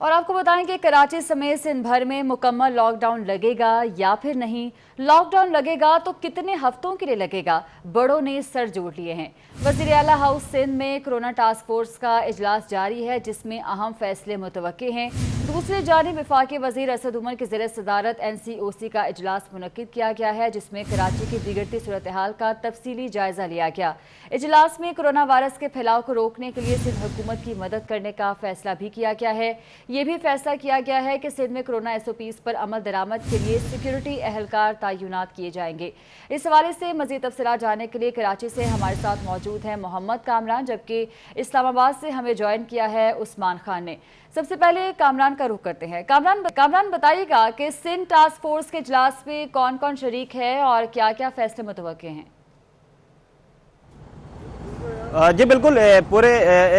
और आपको बताएं कि कराची समेत सिंध भर में मुकम्मल लॉकडाउन लगेगा या फिर नहीं। लॉकडाउन लगेगा तो कितने हफ्तों के लिए लगेगा, बड़ों ने सर जोड़ लिए हैं। वज़ीर आला हाउस सिंध में कोरोना टास्क फोर्स का इजलास जारी है, जिसमें अहम फैसले मुतवक्के हैं। दूसरी जानिब वफाकी वज़ीर असद उमर की ज़ेर सदारत NCOC का इजलास मुनक्किद किया गया है, जिसमें कराची की बिगड़ती सूरत हाल का तफसीली जायजा लिया गया। इजलास में कोरोना वायरस के फैलाव को रोकने के लिए सिंध हुकूमत की मदद करने का फैसला भी किया गया है। ये भी फैसला किया गया है कि सिंध में कोरोना SOPs पर अमल दरामद के लिए सिक्योरिटी एहलकार तैनात किए जाएंगे। इस हवाले से मज़ीद तफसीलात जानने के लिए कराची से हमारे साथ मौजूद हैं मोहम्मद कामरान, जबकि इस्लामाबाद से हमें ज्वाइन किया है उस्मान खान ने। सबसे पहले कामरान का रुख करते हैं। कामरान बताइएगा कि सिंध टास्क फोर्स के इजलास में कौन कौन शरीक है और क्या क्या फैसले मुतवक्के हैं। जी बिल्कुल, पूरे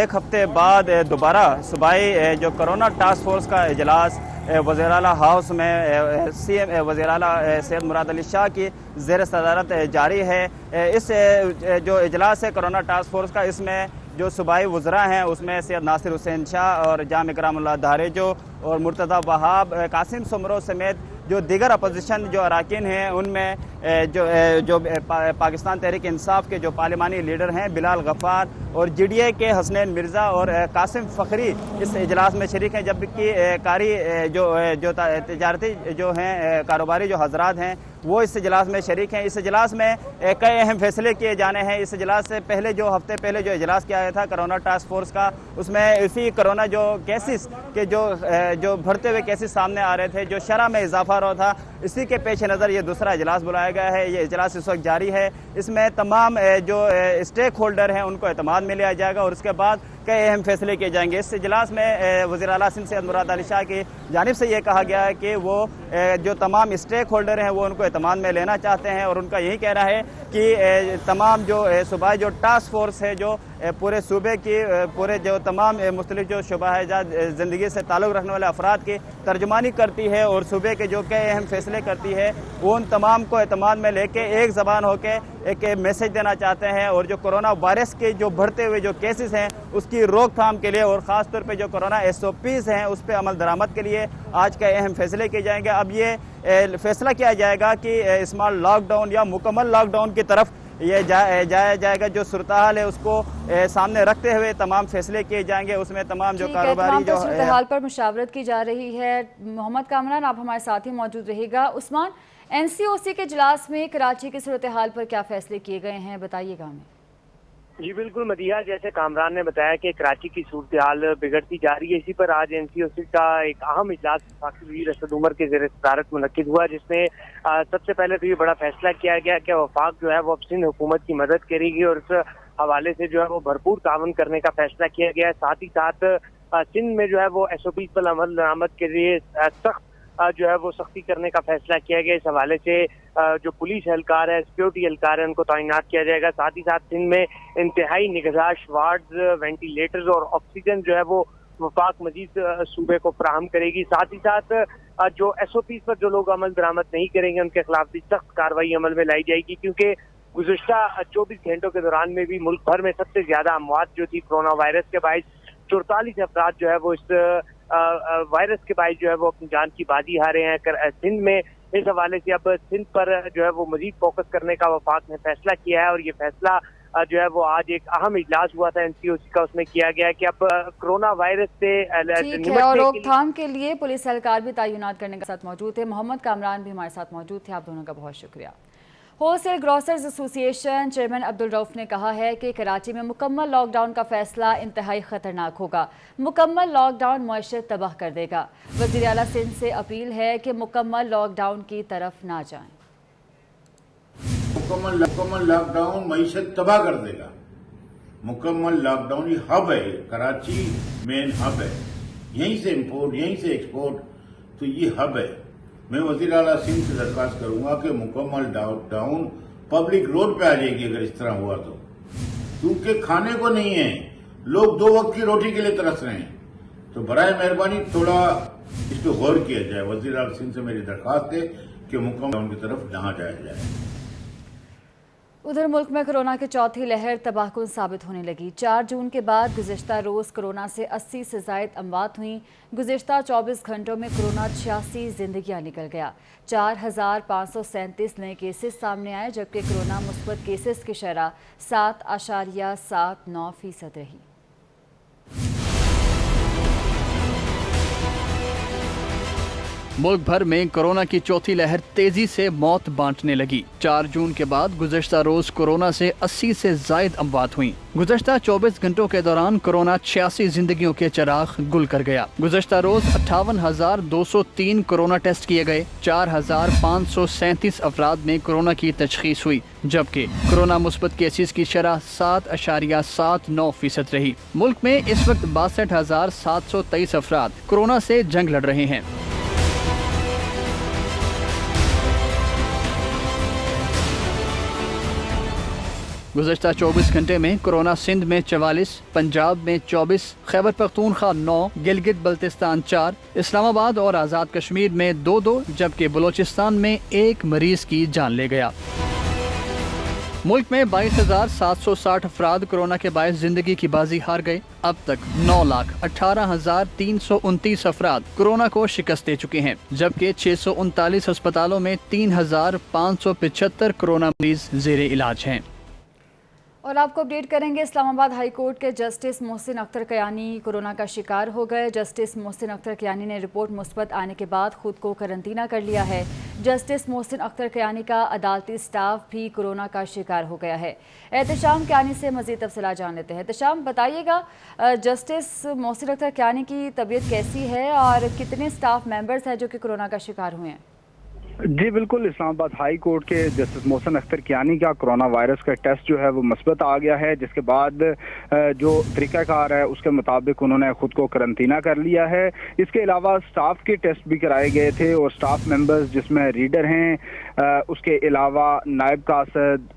एक हफ्ते बाद दोबारा सूबाई जो कोरोना टास्क फोर्स का इजलास वज़ीर आला हाउस में CM वज़ीर आला सैयद मुराद अली शाह की ज़ेर सदारत जारी है। इस जो इजलास है कोरोना टास्क फोर्स का, इसमें जो सूबाई वज़रा हैं उसमें सैयद नासिर हुसैन शाह और जाम इकरामुल्लाह दारेजो और मुर्तज़ा वहाब, कासिम सुमरो समेत जो दीगर अपोजिशन जो अरकान हैं, उनमें जो पाकिस्तान तहरीक इंसाफ के जो पार्लिमानी लीडर हैं बिलाल गफ्फार और GDA के हसनैन मिर्ज़ा और कासिम फ़खरी इस इजलास में शरीक हैं। जबकि कारी जो तजारती जो हैं कारोबारी जो हजरात हैं वो इस इजलास में शरीक हैं। इस इजलास में कई अहम फैसले किए जाने हैं। इस इजलास से पहले जो हफ्ते पहले जो इजलास किया गया था कोरोना टास्क फोर्स का, उसमें इसी कोरोना जो केसेस के जो बढ़ते हुए केसेस सामने आ रहे थे, जो शरह में इजाफा हो रहा था, इसी के पेश नज़र ये दूसरा इजलास बुलाया गया है। ये इजलास इस वक्त जारी है। इसमें तमाम जो स्टेक होल्डर हैं उनको एतमाद में लिया जाएगा और उसके बाद कई अहम फैसले किए जाएंगे। इस इजलास में वज़ीर आला सिंध सैयद मुराद अली शाह की जानिब से ये कहा गया है कि वो जो तमाम स्टेक होल्डर हैं वो उनको एतमाद में लेना चाहते हैं और उनका यही कहना है कि तमाम जो सूबाई जो टास्क फोर्स है जो पूरे सूबे की पूरे जो तमाम मुख्तलिफ जो शुबहजात ज़िंदगी से ताल्लुक़ रखने वाले अफराद की तर्जुमानी करती है और सूबे के जो कई अहम फैसले करती है, वो उन तमाम को एतमाद में लेके एक ज़बान होकर एक मैसेज देना चाहते हैं और जो कोरोना वायरस के जो बढ़ते हुए जो केसेस हैं उसकी रोकथाम के लिए और ख़ास तौर पे जो कोरोना SOPs हैं उस पर अमल दरामद के लिए आज के अहम फैसले किए जाएंगे। अब ये फैसला किया जाएगा कि स्मॉल लॉकडाउन या मुकम्मल लॉकडाउन की तरफ ये जाया जाएगा। जो सूरत हाल है उसको सामने रखते हुए तमाम फैसले किए जाएंगे। उसमें तमाम जो कारोबारी जो सूरत हाल पर मुशावरत की जा रही है। मोहम्मद कामरान, आप हमारे साथ ही मौजूद रहेगा। उस्मान, NCOC के इजलास में कराची की सूरत हाल पर क्या फैसले किए गए हैं, बताइएगा हमें। जी बिल्कुल मदिहा, जैसे कामरान ने बताया कि कराची की सूरत हाल बिगड़ती जा रही है, इसी पर आज NCOC का एक अहम इजलास वफाकी वज़ीर असद उमर के ज़ेर सदारत मुनक्किद हुआ, जिसमें सबसे पहले तो ये बड़ा फैसला किया गया कि वफाक जो है वो अब सिंध हुकूमत की मदद करेगी और इस हवाले से जो है वो भरपूर ताउन करने का फैसला किया गया है। साथ ही साथ सिंध में जो है वो SOPs पर अमल दरामद के लिए सख्त जो है वो सख्ती करने का फैसला किया गया। इस हवाले से जो पुलिस एहलकार है, सिक्योरिटी एहलकार है, उनको तैनात किया जाएगा। साथ ही साथ सिंध में इंतहाई निगहदाश्त वार्ड्स, वेंटिलेटर्स और ऑक्सीजन जो है वो वफाक मजीद सूबे को फराहम करेगी। साथ ही साथ जो SOPs पर जो लोग अमल दरामद नहीं करेंगे उनके खिलाफ भी सख्त कार्रवाई अमल में लाई जाएगी, क्योंकि गुज़श्ता 24 घंटों के दौरान में भी मुल्क भर में सबसे ज्यादा अमवात जो थी कोरोना वायरस के बाइस 44 अफराद जो है वो इस वायरस के बाइस जो है वो अपनी जान की बाजी हारे हैं सिंध में। इस हवाले से अब सिंध पर जो है वो मजीद फोकस करने का वफाक ने फैसला किया है और ये फैसला जो है वो आज एक अहम इजलास हुआ था NCOC का, उसमें किया गया कि अब कोरोना वायरस से और रोकथाम के लिए पुलिस एहलकार भी तैनात करने के साथ मौजूद थे। मोहम्मद कामरान भी हमारे साथ मौजूद थे, आप दोनों का बहुत शुक्रिया। Wholesale grocers association chairman Abdul Rauf ने कहा है कि कराची में मुकम्मल लॉकडाउन का फैसला इंतहाई खतरनाक होगा। मुकम्मल लॉकडाउन मईशत तबाह कर देगा। वज़ीर आला सिंध से अपील है कि मुकम्मल लॉकडाउन की तरफ ना जाएं। मुकम्मल लॉकडाउन मईशत तबाह कर देगा। मुकम्मल लॉकडाउन, ये हब है, कराची मेन हब है, यहीं से इम्पोर्ट यहीं से एक्सपोर्ट, तो ये हब है। मैं वज़ीर आला सिंध से दरख्वास्त करूंगा कि मुकम्मल लॉकडाउन पब्लिक रोड पे आ जाएगी अगर इस तरह हुआ तो, क्योंकि खाने को नहीं है, लोग 2 वक्त की रोटी के लिए तरस रहे हैं। तो बराए मेहरबानी थोड़ा इस पर गौर किया जाए। वज़ीर आला सिंध से मेरी दरख्वास्त है कि मुकम्मल लॉकडाउन की तरफ ना जाया जाए। उधर मुल्क में कोरोना की चौथी लहर तबाहकुन साबित होने लगी। 4 जून के बाद गुज़िश्ता रोज़ कोरोना से 80 से ज़ायद अमवात हुई। गुज़िश्ता 24 घंटों में कोरोना 86 जिंदगियां निकल गया। 4,537 नए केसेस सामने आए, जबकि कोरोना मुस्बत केसेस की शरह 7.79% रही। मुल्क भर में कोरोना की चौथी लहर तेजी से मौत बांटने लगी। 4 जून के बाद गुज़श्ता रोज कोरोना से 80 से ज़ायद अमवात हुई। गुज़श्ता 24 घंटों के दौरान कोरोना 86 जिंदगियों के चिराग गुल कर गया। गुज़श्ता रोज 58,203 कोरोना टेस्ट किए गए। 4,537 अफराद में कोरोना की तशखीस हुई, जबकि कोरोना मुस्बत केसेस की शरह 7.79% रही। मुल्क में इस वक्त 62,723 अफराद कोरोना से जंग लड़ रहे हैं। गुज़श्ता 24 घंटे में कोरोना सिंध में 44, पंजाब में 24, खैबर पख्तूनख्वा 9, गिलगित बल्तिस्तान 4, इस्लामाबाद और आज़ाद कश्मीर में 2-2, जबकि बलोचिस्तान में 1 मरीज की जान ले गया। मुल्क में 22,760 अफराद कोरोना के बायस जिंदगी की बाजी हार गए। अब तक 9,18,329 अफराद कोरोना को शिकस्त दे चुके हैं, जबकि 639 अस्पतालों में 3,575 कोरोना मरीज जेर इलाज हैं। और आपको अपडेट करेंगे, इस्लामाबाद हाई कोर्ट के जस्टिस मोहसिन अख्तर कयानी कोरोना का शिकार हो गए। जस्टिस मोहसिन अख्तर कयानी ने रिपोर्ट मुस्बत आने के बाद खुद को करंतना कर लिया है। जस्टिस मोहसिन अख्तर कयानी का अदालती स्टाफ भी कोरोना का शिकार हो गया है। एहतशाम कयानी से मज़ीद तफसीलात जान लेते हैं। एहतशाम, बताइएगा जस्टिस मोहसिन अख्तर कयानी की तबीयत कैसी है और कितने स्टाफ मेंबर्स हैं जो कि कोरोना का शिकार हुए हैं? जी बिल्कुल, इस्लामाबाद हाई कोर्ट के जस्टिस मोहसिन अख्तर कियानी का कोरोना वायरस का टेस्ट जो है वो मुस्बत आ गया है, जिसके बाद जो तरीक़ाकार है उसके मुताबिक उन्होंने खुद को करंतना कर लिया है। इसके अलावा स्टाफ के टेस्ट भी कराए गए थे और स्टाफ मेंबर्स जिसमें रीडर हैं, उसके अलावा नायब कासद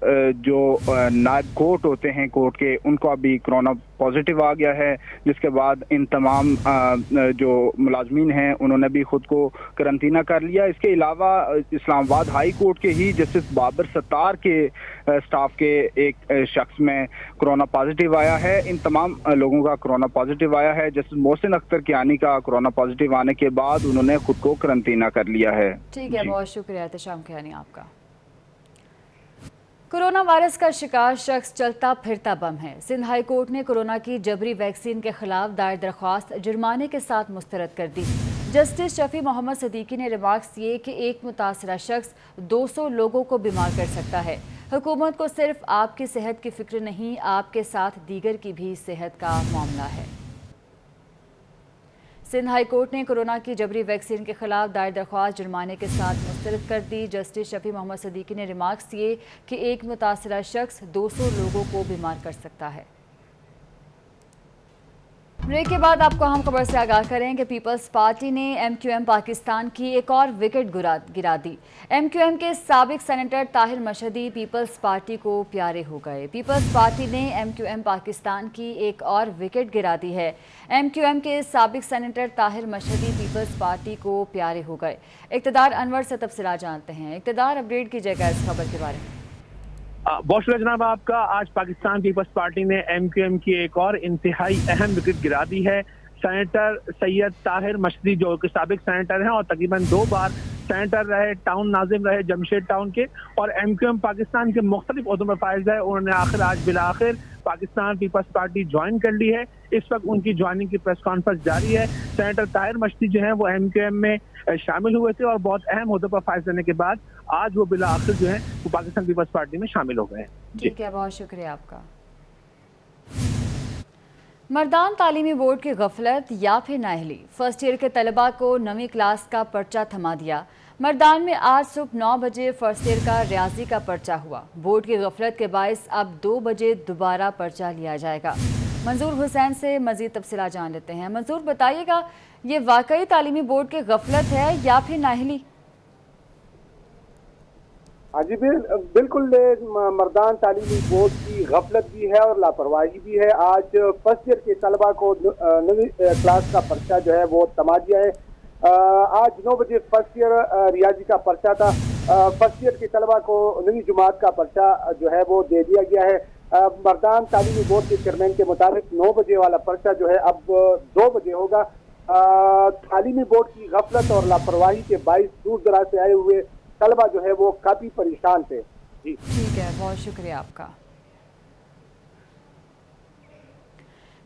जो नायब कोर्ट होते हैं कोर्ट के, उनको भी कोरोना पॉजिटिव आ गया है, जिसके बाद इन तमाम जो मुलाजमीन हैं उन्होंने भी खुद को करंतना कर लिया। इसके अलावा इस्लामाबाद हाई कोर्ट के ही जस्टिस बाबर सत्तार के स्टाफ के एक शख्स में कोरोना पॉजिटिव आया है। इन तमाम लोगों का कोरोना पॉजिटिव आया है। जस्टिस मोहसिन अख्तर कियानी का कोरोना पॉजिटिव आने के बाद उन्होंने खुद को करंतना कर लिया है। ठीक है, बहुत शुक्रिया एहतशाम कियानी आपका। कोरोना वायरस का शिकार शख्स चलता फिरता बम है। सिंध हाई कोर्ट ने कोरोना की जबरी वैक्सीन के खिलाफ दायर दरख्वास्त जुर्माने के साथ मुस्तरद कर दी। जस्टिस शफी मोहम्मद सदीकी ने रिमार्क्स दिए कि एक मुतासरा शख्स 200 लोगों को बीमार कर सकता है। हुकूमत को सिर्फ आपकी सेहत की फिक्र नहीं, आपके साथ दीगर की भी सेहत का मामला है। सिंध हाई कोर्ट ने कोरोना की जबरी वैक्सीन के खिलाफ दायर दरख्वास्त जुर्माने के साथ मुस्तरद कर दी। जस्टिस शफी मोहम्मद सदीकी ने रिमार्क्स दिए कि एक मुतासरा शख्स 200 लोगों को बीमार कर सकता है। ब्रेक के बाद आपको हम खबर से आगाह करें कि पीपल्स पार्टी ने MQM पाकिस्तान की एक और विकेट गिरा दी। MQM के साबिक सेनेटर ताहिर मशहदी पीपल्स पार्टी को प्यारे हो गए। पीपल्स पार्टी ने MQM पाकिस्तान की एक और विकेट गिरा दी है। MQM के साबिक सेनेटर ताहिर मशहदी पीपल्स पार्टी को प्यारे हो गए। इक़्तिदार अनवर से तफसीलात जानते हैं। इक़्तिदार, अपडेट कीजिएगा इस खबर के बारे में। बहुत शुक्रिया जनाब आपका। आज पाकिस्तान पीपल्स पार्टी ने MQM की एक और इंतहाई अहम विकेट गिरा दी है। सेनेटर सैयद ताहिर मशहदी जो कि साबिक सेनेटर हैं और तकरीबन 2 बार सेनेटर रहे, टाउन नाजिम रहे जमशेद टाउन के, और MQM पाकिस्तान के मुख्तलिफ ओहदों में फायज है। उन्होंने आज बिलाखिर पाकिस्तान पीपल्स पार्टी ज्वाइन कर ली है। इस वक्त उनकी ज्वाइनिंग की प्रेस कॉन्फ्रेंस जारी है। सेनेटर ताहिर मशहदी जो हैं वो MQM में शामिल हुए थे और बहुत अहम ओहदों पर फायज रहने के बाद आज वो बिलाखिर जो है वो पाकिस्तान पीपल्स पार्टी में शामिल हो गए हैं। ठीक है, बहुत शुक्रिया आपका। मर्दान तालीमी बोर्ड की गफलत या फिर नाअहली, फर्स्ट ईयर के तलबा को 9वीं क्लास का पर्चा थमा दिया। मर्दान में आज सुबह 9 बजे फर्स्ट ईयर का रियाजी का पर्चा हुआ। बोर्ड की गफलत के बायस अब 2 बजे दोबारा पर्चा लिया जाएगा। मंजूर हुसैन से मजीद तफसीलात जान लेते हैं। मंजूर, बताइएगा ये वाकई तालीमी बोर्ड की गफलत है या फिर नाअहली? हाँ जी बिल्कुल, मर्दान तालीमी बोर्ड की गफलत भी है और लापरवाही भी है। आज फर्स्ट ईयर के तलबा को 9वीं क्लास का पर्चा जो है वो थमा दिया है। आज 9 बजे फर्स्ट ईयर रियाजी का पर्चा था। फर्स्ट ईयर के तलबा को 9वीं जमात का पर्चा जो है वो दे दिया गया है। मर्दान तालीमी बोर्ड के चेयरमैन के मुताबिक 9 बजे वाला पर्चा जो है अब 2 बजे होगा। तालीमी बोर्ड की गफलत और लापरवाही के बाइस दूर दराज से आए हुए तलबा जो है वो काफी परेशान थे। जी ठीक है, बहुत शुक्रिया आपका।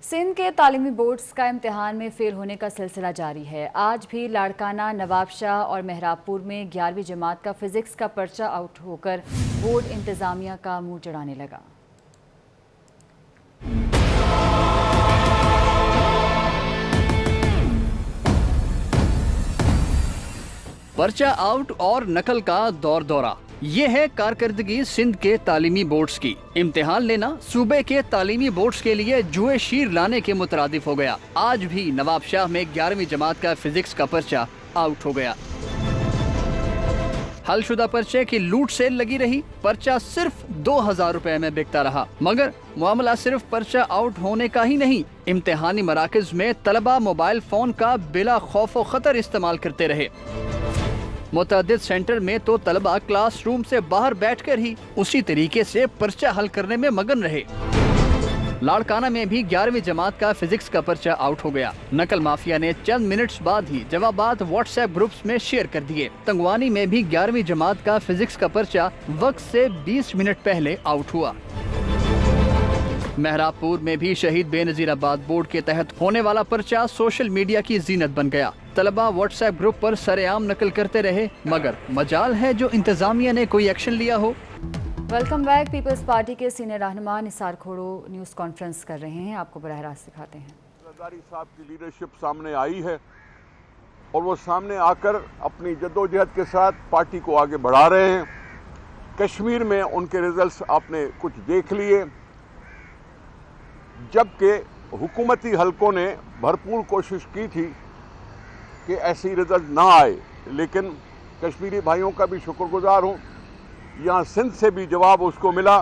सिंध के तालीमी बोर्ड्स का इम्तिहान में फेल होने का सिलसिला जारी है। आज भी लाड़काना, नवाबशाह और मेहराबपुर में 11वीं जमात का फिजिक्स का पर्चा आउट होकर बोर्ड इंतजामिया का मुंह चढ़ाने लगा। पर्चा आउट और नकल का दौर दौरा, ये है कारकर्दगी सिंध के तालीमी बोर्ड्स की। इम्तिहान लेना सूबे के तालीमी बोर्ड्स के लिए जुए शीर लाने के मुतरादिफ हो गया। आज भी नवाबशाह में 11वीं जमात का फिजिक्स का पर्चा आउट हो गया। हलशुदा पर्चे की लूट सेल लगी रही। पर्चा सिर्फ 2000 रुपए में बिकता रहा। मगर मामला सिर्फ पर्चा आउट होने का ही नहीं, इम्तिहानी मराकज में तलबा मोबाइल फोन का बिला खौफ व खतर इस्तेमाल करते रहे। मुतअद्दिद सेंटर में तो तलबा क्लास रूम से बाहर बैठकर ही उसी तरीके से पर्चा हल करने में मगन रहे। लाड़काना में भी 11वीं जमात का फिजिक्स का पर्चा आउट हो गया। नकल माफिया ने चंद मिनट्स बाद ही जवाबात व्हाट्सएप ग्रुप्स में शेयर कर दिए। तंगवानी में भी 11वीं जमात का फिजिक्स का पर्चा वक्त से 20 मिनट पहले आउट हुआ। मेहराबपुर में भी शहीद बेनजीराबाद बोर्ड के तहत होने वाला पर्चा सोशल मीडिया की जीनत बन गया। तलबा व्हाट्सएप ग्रुप पर सरेआम नकल करते रहे, मगर मजाल है जो इंतजामिया ने कोई एक्शन लिया हो। Welcome back. पीपल्स पार्टी के सीनियर रहनुमा निसार खोड़ो न्यूज़ कॉन्फ्रेंस कर रहे हैं, आपको बराह रास्त दिखाते हैं। जरदारी साहब की लीडरशिप सामने आई है और वो सामने आकर अपनी जद्दोजहद के साथ पार्टी को आगे बढ़ा रहे हैं। कश्मीर में उनके रिजल्ट्स आपने कुछ देख लिए, जबकि हुकूमती हलकों ने भरपूर कोशिश की थी कि ऐसी रिजल्ट ना आए, लेकिन कश्मीरी भाइयों का भी शुक्रगुजार हूँ, यहाँ सिंध से भी जवाब उसको मिला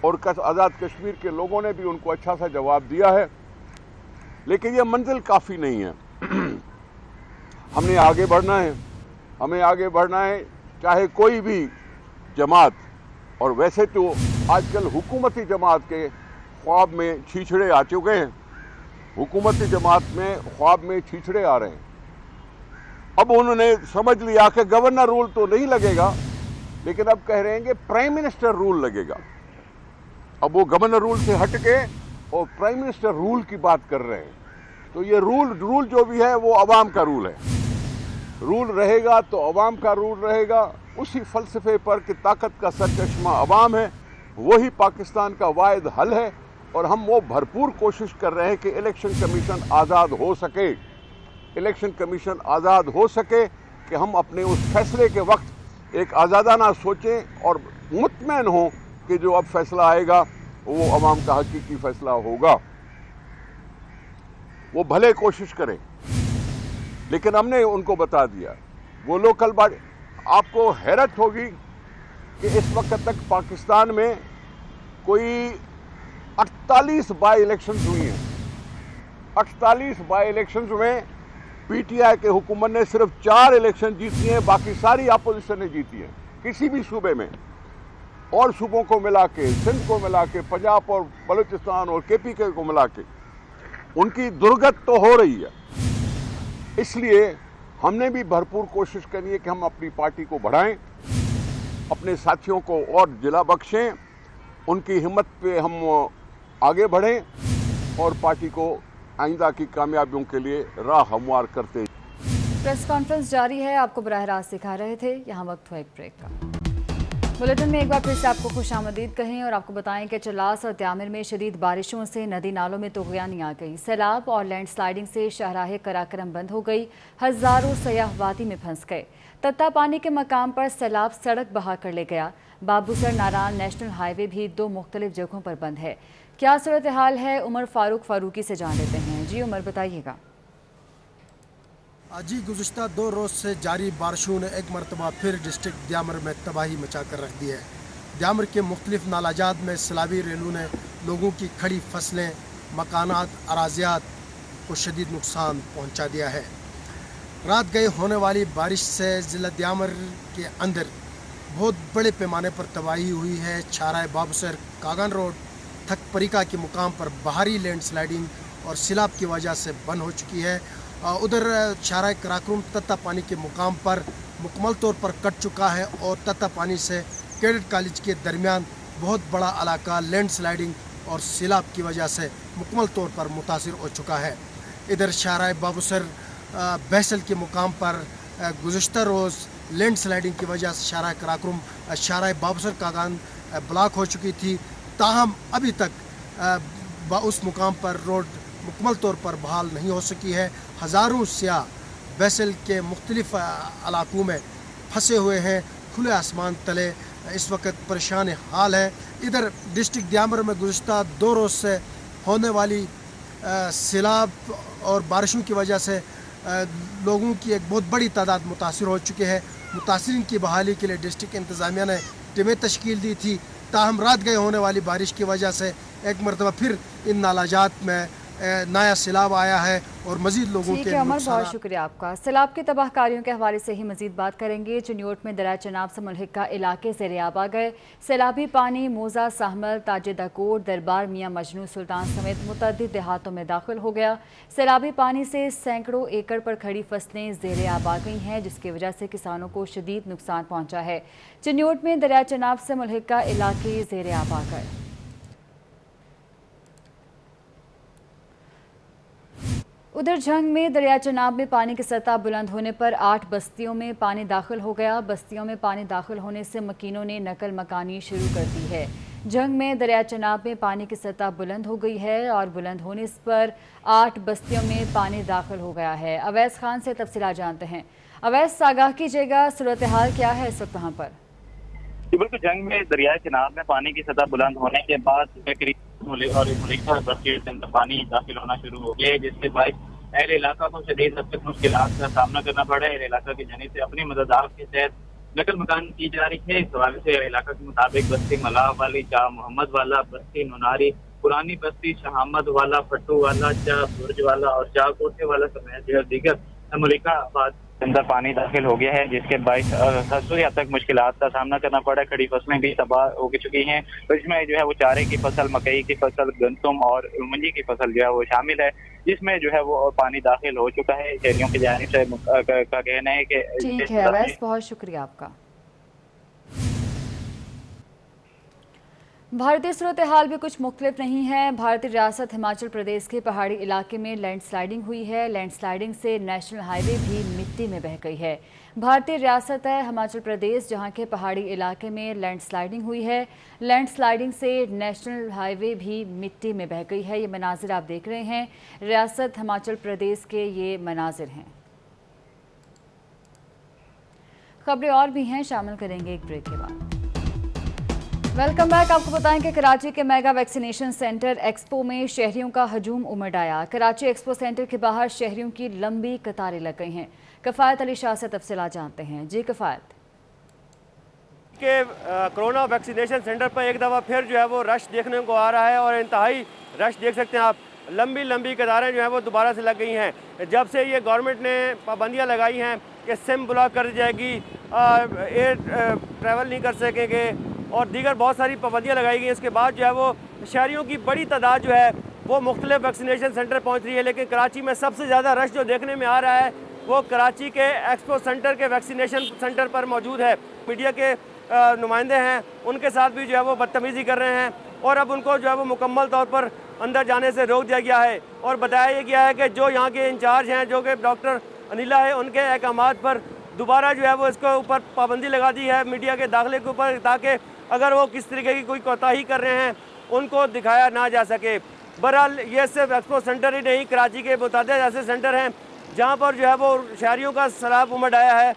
और आज़ाद कश्मीर के लोगों ने भी उनको अच्छा सा जवाब दिया है। लेकिन ये मंजिल काफ़ी नहीं है। हमने आगे बढ़ना है, हमें आगे बढ़ना है, चाहे कोई भी जमात। और वैसे तो आजकल हुकूमती जमात के ख्वाब में छीछड़े आ चुके हैं। हुकूमती जमात में ख्वाब में छीछड़े आ रहे हैं। अब उन्होंने समझ लिया कि गवर्नर रूल तो नहीं लगेगा, लेकिन अब कह रहे हैं कि प्राइम मिनिस्टर रूल लगेगा। अब वो गवर्नर रूल से हट के और प्राइम मिनिस्टर रूल की बात कर रहे हैं। तो ये रूल जो भी है वो अवाम का रूल है। रूल रहेगा तो अवाम का रूल रहेगा। उसी फलसफे पर कि ताकत का सरचश्मा अवाम है, वही पाकिस्तान का वाहिद हल है। और हम वो भरपूर कोशिश कर रहे हैं कि इलेक्शन कमीशन आज़ाद हो सके, इलेक्शन कमीशन आज़ाद हो सके कि हम अपने उस फैसले के वक्त एक आज़ादाना सोचें और मुतमैन हों कि जो अब फैसला आएगा वो अवाम का हकीकी फैसला होगा। वो भले कोशिश करें, लेकिन हमने उनको बता दिया। वो लोकल बॉडी, आपको हैरत होगी कि इस वक्त तक पाकिस्तान में कोई 48 बाई इलेक्शंस हुई हैं। 48 बाई इलेक्शंस में पीटीआई के हुकूमत ने सिर्फ 4 इलेक्शन जीती हैं, बाकी सारी अपोजिशन ने जीती है किसी भी सूबे में। और सूबों को मिला के, सिंध को मिला के, पंजाब और बलूचिस्तान और केपीके को मिला के उनकी दुर्गत तो हो रही है। इसलिए हमने भी भरपूर कोशिश करनी है कि हम अपनी पार्टी को बढ़ाएं, अपने साथियों को और जिला बख्शें, उनकी हिम्मत पे हम आगे बढ़ें और पार्टी को आइंदा की कामयाबियों के लिए राह हमवार करते। प्रेस कॉन्फ्रेंस जारी है, आपको बराह रास्त दिखा रहे थे। यहाँ वक्त हुआ एक ब्रेक का। बुलेटिन में एक बार फिर से आपको खुशामदीद कहें और आपको बताएं कि चलास और त्यामिर में शदीद बारिशों से नदी नालों में तुग़यानी आ गई। सैलाब और लैंडस्लाइडिंग से शाहराह कराकरम बंद हो गई। हज़ारों सयाह वादी में फंस गए। तत्ता पानी के मकाम पर सैलाब सड़क बहा कर ले गया। बाबूसर नारायण नेशनल हाईवे भी 2 मुख्तलिफ जगहों पर बंद है। क्या सूरत हाल है, उमर फारूकी से जान लेते हैं। जी उमर, बताइएगा। जी, गुज़िश्ता 2 रोज़ से जारी बारिशों ने एक मरतबा फिर डिस्ट्रिक्ट द्यामर में तबाही मचा कर रख दी है। द्यामर के मुख्तलिफ नालाजात में सैलाबी रेलू ने लोगों की खड़ी फसलें, मकानात, अराजियात को शदीद नुकसान पहुंचा दिया है। रात गए होने वाली बारिश से ज़िला द्यामर के अंदर बहुत बड़े पैमाने पर तबाही हुई है। छाराय बाबसर कागन रोड थकपरिका के मुकाम पर बाहरी लैंडस्लाइडिंग और सिलाब की वजह से बंद हो चुकी है। उधर छाराय कराकुम तत्ता पानी के मुकाम पर मुकम्मल तौर पर कट चुका है और तत्ता पानी से कैडेट कॉलेज के दरमियान बहुत बड़ा इलाका लैंडस्लाइडिंग और सिलाब की वजह से मुकम्मल तौर पर मुतासिर हो चुका है। इधर छाराय बाबसर बहसल के मुकाम पर गुज़श्ता रोज़ लैंडस्लाइडिंग की वजह से छाराय कराकुम छाराय बाबसर कागान ब्लॉक हो चुकी थी। ताहम अभी तक उस मुकाम पर रोड मुकम्मल तौर पर बहाल नहीं हो सकी है। हज़ारों सियाह बहसल के मुख्तलिफ इलाकों में फंसे हुए हैं, खुले आसमान तले इस वक्त परेशान हाल है। इधर डिस्ट्रिक्ट द्यामर में गुज़श्ता 2 रोज़ से होने वाली सैलाब और बारिशों की वजह से लोगों की एक बहुत बड़ी तादाद मुतासिर हो चुके हैं। मुतासिरीन की बहाली के लिए डिस्ट्रिक्ट इंतज़ामिया ने टीमें तश्कील दी थी। ताहम रात गए होने वाली बारिश की वजह से एक मरतबा फिर इन नालाजात में नया सैलाब आया है और मजीद लोगों के अमर, बहुत शुक्रिया आपका। सैलाब की तबाहकारियों के हवाले से ही मजीद बात करेंगे। चिन्योट में दरिया चनाब से मुल्हिका इलाके ज़ेर-ए-आब आ गए। सैलाबी पानी मोजा, साहमल, ताजिदा कोट, दरबार, मियाँ मजनू सुल्तान समेत मुतअद्दिद देहातों में दाखिल हो गया। सैलाबी पानी से सैकड़ों एकड़ पर खड़ी फसलें ज़ेर-ए-आब आ गई हैं, जिसकी वजह से किसानों को शदीद नुकसान पहुँचा है। चिन्योट में दरिया चनाब से मुल्हिका इलाके ज़ेर-ए-आब आ गए। उधर झंग में दरिया चनाब में पानी की सतह बुलंद होने पर 8 बस्तियों में पानी दाखिल हो गया। बस्तियों में पानी दाखिल होने से मकीनों ने नकल मकानी शुरू कर दी है। झंग में दरिया चनाब में पानी की सतह बुलंद हो गई है और बुलंद होने पर 8 बस्तियों में पानी दाखिल हो गया है। अवैस खान से तफसीलात जानते हैं। अवैस, आगाह कीजिएगा, सूरत हाल क्या है इस वक्त वहाँ पर? बिल्कुल, जंग में दरिया चनाब में पानी की सतह बुलंद होने के बाद पानी दाखिल होना शुरू हो गया है, जिसके बाद अहले इलाका को शदीद हद तक मुश्किलात का सामना करना पड़ा है। अहले इलाका की जानिब से अपनी मददात के तहत नकल मकान की जा रही है। इस हवाले से अहले इलाका के मुताबिक बस्ती मलाह वाली, शाह मोहम्मद वाला, बस्ती नुनारी, पुरानी बस्ती शहामद वाला, फट्टू वाला, शाह बुर्ज वाला और शाह कोटे वाला समेत दीगर मुल्का आबाद के अंदर पानी दाखिल हो गया है, जिसके बाईस हद तक मुश्किलात का सामना करना पड़ा है। खड़ी फसलें भी तबाह हो चुकी हैं, इसमें जो है वो चारे की फसल, मकई की फसल, गंदम और मंजी की फसल जो है वो शामिल है, जिसमें जो है वो पानी दाखिल हो चुका है। शहरियों की जानिब से का कहना है कि ठीक है अवैस, बहुत शुक्रिया आपका। भारतीय सूरत हाल भी कुछ मुख्तलिफ नहीं है। भारतीय रियासत हिमाचल प्रदेश के पहाड़ी इलाके में लैंडस्लाइडिंग हुई है। लैंडस्लाइडिंग से नेशनल हाईवे भी मिट्टी में बह गई है। भारतीय रियासत है हिमाचल प्रदेश, जहां के पहाड़ी इलाके में लैंडस्लाइडिंग हुई है। लैंडस्लाइडिंग से नेशनल हाईवे भी मिट्टी में बह गई है। ये मनाजिर आप देख रहे हैं, रियासत हिमाचल प्रदेश के ये मनाजिर हैं। खबरें और भी हैं, शामिल करेंगे एक ब्रेक के बाद। Welcome back. आपको बताएं कि कराची के मेगा वैक्सीनेशन सेंटर एक्सपो में शहरियों का हजूम उमड़ आया। कराची एक्सपो सेंटर के बाहर शहरियों की लंबी कतारें लग गई हैं। कफायत अली शाह से तफसीलात जानते हैं। जी कफायत। के कोरोना वैक्सीनेशन सेंटर पर एक दफ़ा फिर जो है वो रश देखने को आ रहा है और इंतहाई रश देख सकते हैं आप। लंबी लंबी कतारें जो है वो दोबारा से लग गई हैं। जब से ये गवर्नमेंट ने पाबंदियाँ लगाई हैं कि सिम ब्लॉक कर दी जाएगी, एयर ट्रैवल नहीं कर सकेंगे और दीगर बहुत सारी पाबंदियाँ लगाई गई, इसके बाद जो है वो शहरियों की बड़ी तादाद जो है वो मुख्तलिफ वैक्सीनेशन सेंटर पहुँच रही है। लेकिन कराची में सबसे ज़्यादा रश जो देखने में आ रहा है वो कराची के एक्सपो सेंटर के वैक्सीनेशन सेंटर पर मौजूद है। मीडिया के नुमाइंदे हैं, उनके साथ भी जो है वो बदतमीज़ी कर रहे हैं और अब उनको जो है वो मुकम्मल तौर पर अंदर जाने से रोक दिया गया है और बताया गया है कि जो यहाँ के इंचार्ज हैं, जो कि डॉक्टर अनिला है, उनके अहकामात पर दोबारा जो है वो इसके ऊपर पाबंदी लगा दी है मीडिया के दाखिले के ऊपर, ताकि अगर वो किस तरीके की कोई कोताही कर रहे हैं उनको दिखाया ना जा सके। बहरहाल ये सिर्फ एक्सपो सेंटर ही नहीं, कराची के मुताबिक ऐसे सेंटर हैं जहाँ पर जो है वो शहरियों का सैलाब उमड़ आया है।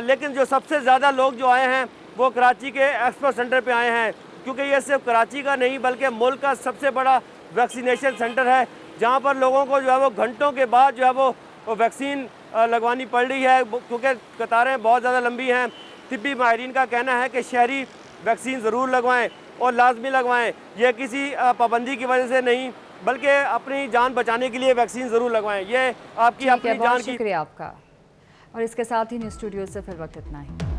लेकिन जो सबसे ज़्यादा लोग जो आए हैं वो कराची के एक्सपो सेंटर पे आए हैं, क्योंकि ये सिर्फ कराची का नहीं बल्कि मुल्क का सबसे बड़ा वैक्सीनेशन सेंटर है, जहाँ पर लोगों को जो है वो घंटों के बाद जो है वो वैक्सीन लगवानी पड़ रही है, क्योंकि कतारें बहुत ज़्यादा लंबी हैं। तिब्बी माहिरीन का कहना है कि शहरी वैक्सीन ज़रूर लगवाएं और लाजमी लगवाएं। यह किसी पाबंदी की वजह से नहीं बल्कि अपनी जान बचाने के लिए वैक्सीन ज़रूर लगवाएं। ये आपकी अपनी जान की। शुक्रिया आपका। और इसके साथ ही न्यूज़ स्टूडियो से फिर वक्त इतना ही।